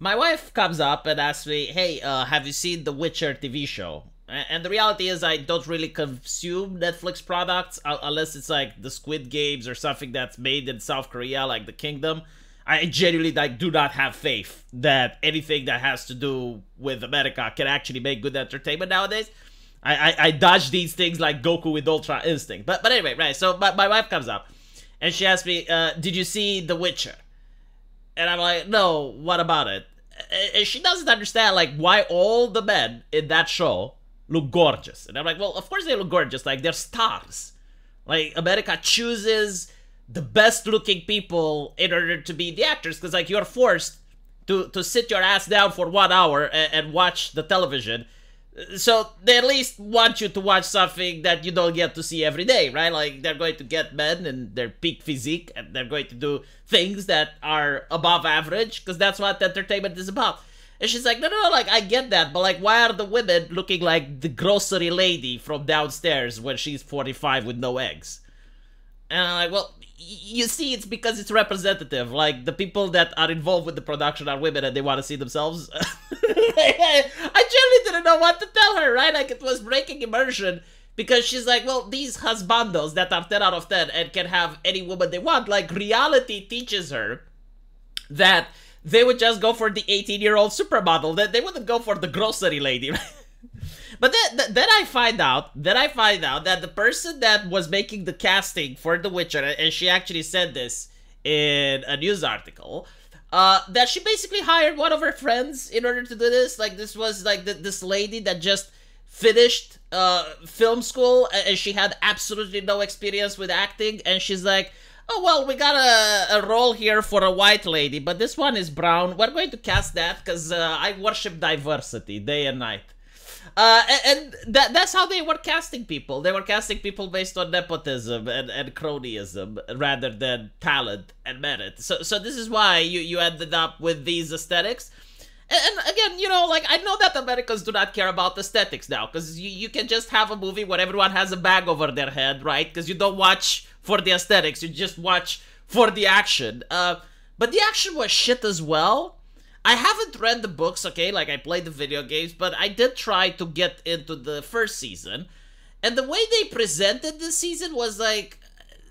My wife comes up and asks me, hey, have you seen the Witcher TV show? And the reality is I don't really consume Netflix products unless it's like the Squid Games or something that's made in South Korea, like The Kingdom. I genuinely like do not have faith that anything that has to do with America can actually make good entertainment nowadays. I dodge these things like Goku with Ultra Instinct. But anyway, right, so my wife comes up and she asks me, did you see The Witcher? And I'm like, no, what about it? And she doesn't understand, like, why all the men in that show look gorgeous. And I'm like, well, of course they look gorgeous. Like, they're stars. Like, America chooses the best-looking people in order to be the actors. Because, like, you're forced to sit your ass down for 1 hour and watch the television. So they at least want you to watch something that you don't get to see every day, right? Like, they're going to get men in their peak physique, and they're going to do things that are above average, because that's what entertainment is about. And she's like, no, like, I get that, but, like, why are the women looking like the grocery lady from downstairs when she's 45 with no eggs? And I'm like, well, you see, it's because it's representative. Like, the people that are involved with the production are women and they want to see themselves. I genuinely didn't know what to tell her, right? Like, it was breaking immersion because she's like, well, these husbandos that are 10 out of 10 and can have any woman they want, like, reality teaches her that they would just go for the 18-year-old supermodel. That they wouldn't go for the grocery lady, right? But then I find out that the person that was making the casting for The Witcher, and she actually said this in a news article, that she basically hired one of her friends in order to do this. Like, this was like this lady that just finished film school, and she had absolutely no experience with acting, and she's like, oh, well, we got a role here for a white lady, but this one is brown. We're going to cast that because I worship diversity day and night. And that's how they were casting people. They were casting people based on nepotism and cronyism rather than talent and merit. So this is why you ended up with these aesthetics. And again, you know, like, I know that Americans do not care about aesthetics now, because you can just have a movie where everyone has a bag over their head, right? Because you don't watch for the aesthetics, you just watch for the action. But the action was shit as well. I haven't read the books, okay, like, I played the video games, but I did try to get into the first season. And the way they presented this season was, like,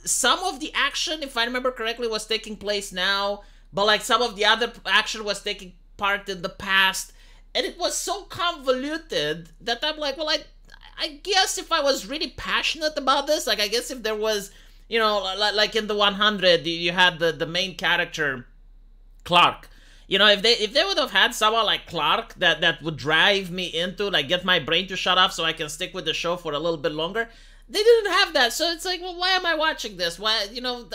some of the action, if I remember correctly, was taking place now, but, like, some of the other action was taking part in the past. And it was so convoluted that I'm like, well, I guess if I was really passionate about this, like, I guess if there was, you know, like in the 100, you had the main character, Clark. You know, if they would have had someone like Clark that would drive me into, like, get my brain to shut off so I can stick with the show for a little bit longer, they didn't have that. So it's like, well, why am I watching this? Why, you know,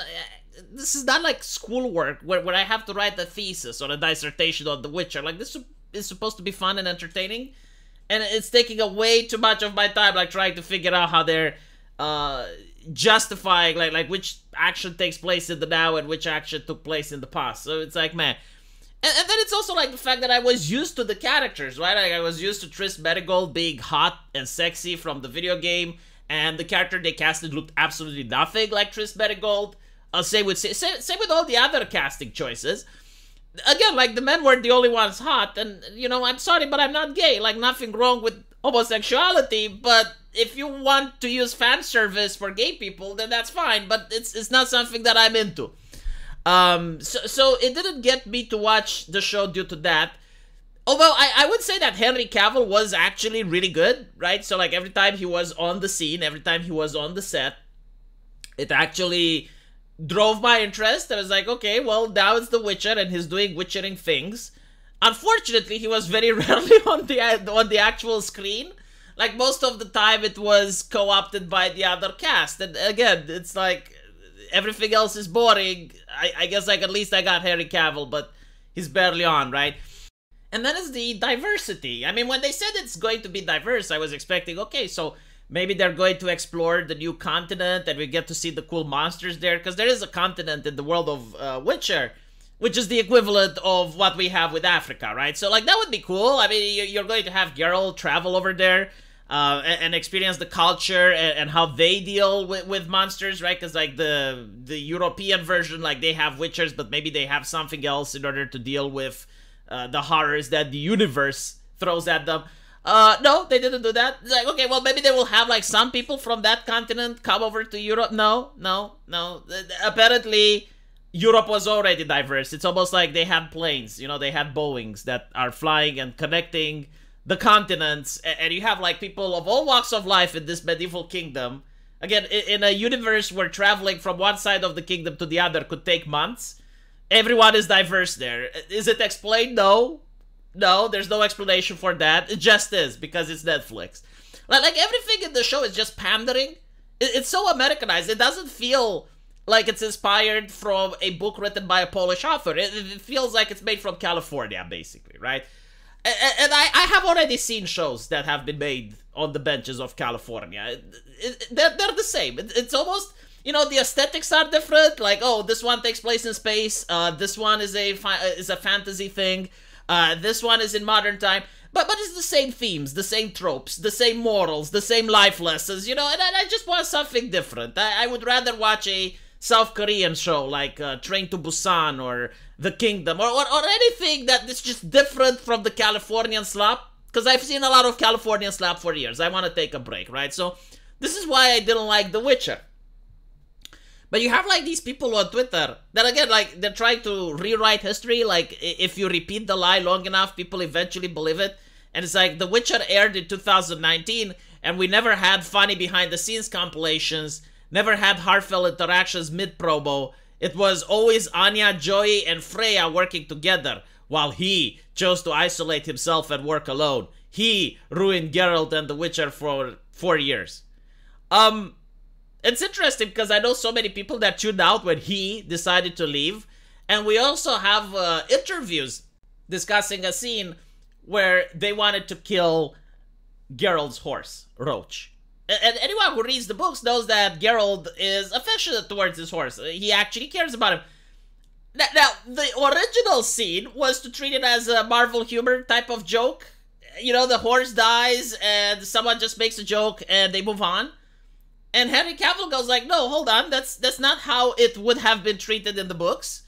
this is not like schoolwork where I have to write a thesis or a dissertation on The Witcher. Like, this is supposed to be fun and entertaining, and it's taking away too much of my time, like, trying to figure out how they're justifying, like which action takes place in the now and which action took place in the past. So it's like, man. And then it's also like the fact that I was used to the characters, right? Like, I was used to Triss Merigold being hot and sexy from the video game, and the character they casted looked absolutely nothing like Triss Merigold. Same with all the other casting choices. Again, like, the men weren't the only ones hot, and, you know, I'm sorry, but I'm not gay. Like, nothing wrong with homosexuality, but if you want to use fan service for gay people, then that's fine, but it's not something that I'm into. So it didn't get me to watch the show due to that. Although I would say that Henry Cavill was actually really good, right? So, like, every time he was on the scene, every time he was on the set, it actually drove my interest. I was like, okay, well, now it's The Witcher and he's doing witchering things. Unfortunately, he was very rarely on the actual screen. Like, most of the time it was co-opted by the other cast. And again, it's like, everything else is boring. I guess, like, at least I got Henry Cavill, but he's barely on, right? And then is the diversity. I mean, when they said it's going to be diverse, I was expecting, okay, so maybe they're going to explore the new continent and we get to see the cool monsters there, because there is a continent in the world of Witcher, which is the equivalent of what we have with Africa, right? So, like, that would be cool. I mean, you're going to have Geralt travel over there and experience the culture and how they deal with monsters, right? Because, like, the European version, like, they have Witchers, but maybe they have something else in order to deal with the horrors that the universe throws at them. No, they didn't do that. It's like, okay, well, maybe they will have like some people from that continent come over to Europe. No. Apparently, Europe was already diverse. It's almost like they had planes, you know, they had Boeings that are flying and connecting the continents, and you have like people of all walks of life in this medieval kingdom. Again, in a universe where traveling from one side of the kingdom to the other could take months, everyone is diverse there. Is it explained? No. No, there's no explanation for that. It just is, because it's Netflix. Like everything in the show is just pandering. It's so Americanized. It doesn't feel like it's inspired from a book written by a Polish author. It feels like it's made from California, basically, right? And I have already seen shows that have been made on the benches of California. They're the same. It's almost, you know, the aesthetics are different. Like, oh, this one takes place in space. This one is a fantasy thing. This one is in modern time. But it's the same themes, the same tropes, the same morals, the same life lessons, you know, and I just want something different. I would rather watch a South Korean show like Train to Busan or The Kingdom or anything that is just different from the Californian slop, because I've seen a lot of Californian slop for years. I want to take a break, right? So this is why I didn't like The Witcher. But you have like these people on Twitter that, again, like, they're trying to rewrite history. Like, if you repeat the lie long enough, people eventually believe it. And it's like, The Witcher aired in 2019 and we never had funny behind the scenes compilations, never had heartfelt interactions mid-promo. It was always Anya, Joey, and Freya working together, while he chose to isolate himself and work alone. He ruined Geralt and The Witcher for 4 years. It's interesting because I know so many people that tuned out when he decided to leave. And we also have interviews discussing a scene where they wanted to kill Geralt's horse, Roach. And anyone who reads the books knows that Geralt is affectionate towards his horse. He actually cares about him. Now, the original scene was to treat it as a Marvel humor type of joke. You know, the horse dies and someone just makes a joke and they move on. And Henry Cavill goes like, no, hold on, that's not how it would have been treated in the books.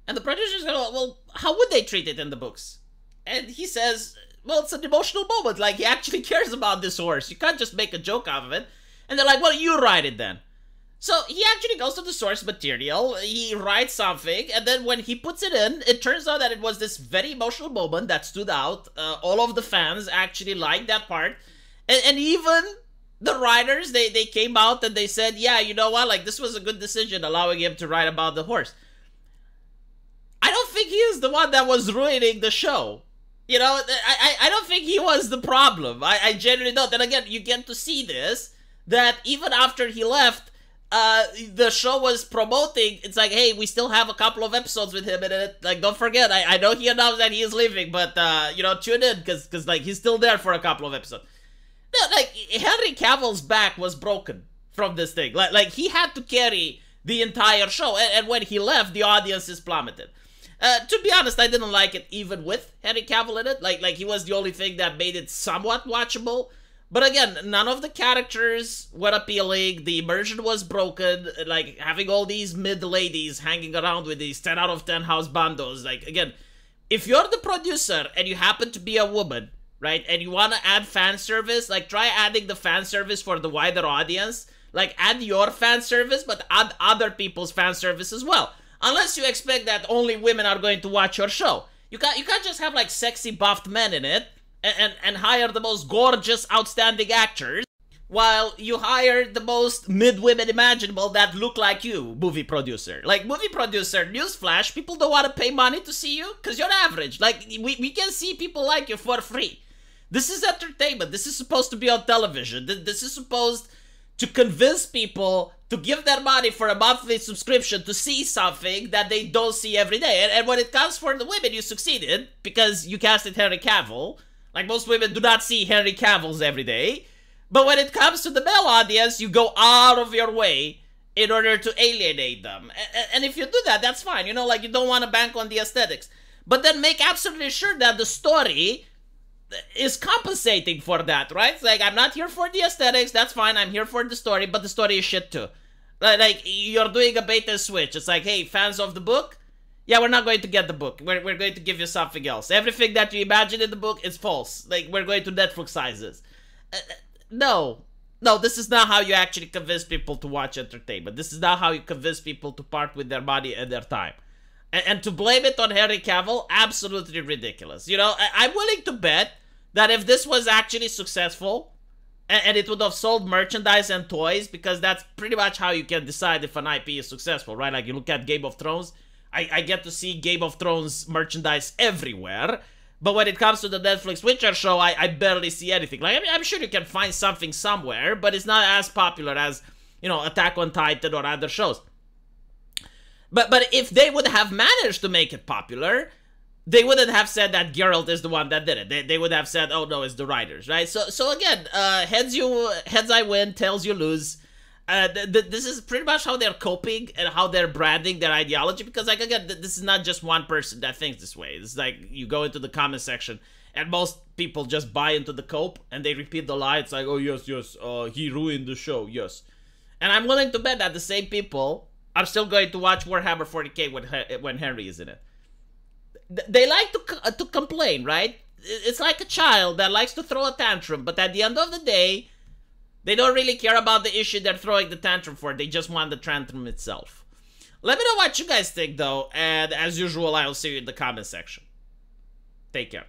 And the producers go, well, how would they treat it in the books? And he says, well, it's an emotional moment. Like, he actually cares about this horse. You can't just make a joke out of it. And they're like, well, you write it then. So he actually goes to the source material, he writes something, and then when he puts it in, it turns out that it was this very emotional moment that stood out. All of the fans actually liked that part. And even the writers, they came out and they said, yeah, you know what, like, this was a good decision, allowing him to write about the horse. I don't think he is the one that was ruining the show. You know, I don't think he was the problem. I genuinely don't. And again, you get to see this, that even after he left, the show was promoting, it's like, hey, we still have a couple of episodes with him in it. Like, don't forget, I know he announced that he is leaving, but, you know, tune in, because like, he's still there for a couple of episodes. No, like, Henry Cavill's back was broken from this thing. Like he had to carry the entire show, and when he left, the audience is plummeted. To be honest, I didn't like it even with Henry Cavill in it. Like he was the only thing that made it somewhat watchable. But again, none of the characters were appealing. The immersion was broken. Like, having all these mid-ladies hanging around with these 10 out of 10 house bandos. Like, again, if you're the producer and you happen to be a woman, right, and you want to add fan service, like, try adding the fan service for the wider audience. Like, add your fan service, but add other people's fan service as well. Unless you expect that only women are going to watch your show. You can't just have, like, sexy buffed men in it and hire the most gorgeous, outstanding actors while you hire the most mid-women imaginable that look like you, movie producer. Like, movie producer, newsflash, people don't want to pay money to see you because you're average. Like, we can see people like you for free. This is entertainment. This is supposed to be on television. This is supposed to convince people to give their money for a monthly subscription to see something that they don't see every day. And when it comes for the women, you succeeded because you casted Henry Cavill. Like, most women do not see Henry Cavill's every day. But when it comes to the male audience, you go out of your way in order to alienate them. And if you do that, that's fine. You know, like, you don't want to bank on the aesthetics. But then make absolutely sure that the story is compensating for that, right? It's like, I'm not here for the aesthetics, that's fine, I'm here for the story, but the story is shit too. Like, you're doing a bait and switch. It's like, hey, fans of the book, Yeah, we're not going to get the book. We're going to give you something else. Everything that you imagine in the book is false. Like, we're going to Netflixize this. No. No, this is not how you actually convince people to watch entertainment. This is not how you convince people to part with their money and their time. And to blame it on Henry Cavill, absolutely ridiculous. You know, I'm willing to bet that if this was actually successful, and it would have sold merchandise and toys, because that's pretty much how you can decide if an IP is successful, right? Like, you look at Game of Thrones, I get to see Game of Thrones merchandise everywhere, but when it comes to the Netflix Witcher show, I barely see anything. Like, I mean, I'm sure you can find something somewhere, but it's not as popular as, you know, Attack on Titan or other shows. But if they would have managed to make it popular, they wouldn't have said that Geralt is the one that did it. They would have said, oh no, it's the writers, right? So again, heads I win, tails you lose. This is pretty much how they're coping and how they're branding their ideology, because, like, again, this is not just one person that thinks this way. It's like you go into the comment section and most people just buy into the cope and they repeat the lie. It's like, oh yes, he ruined the show, yes. And I'm willing to bet that the same people are still going to watch Warhammer 40k when Henry is in it. They like to complain, right? It's like a child that likes to throw a tantrum, but at the end of the day, they don't really care about the issue they're throwing the tantrum for. They just want the tantrum itself. Let me know what you guys think, though, and as usual, I'll see you in the comment section. Take care.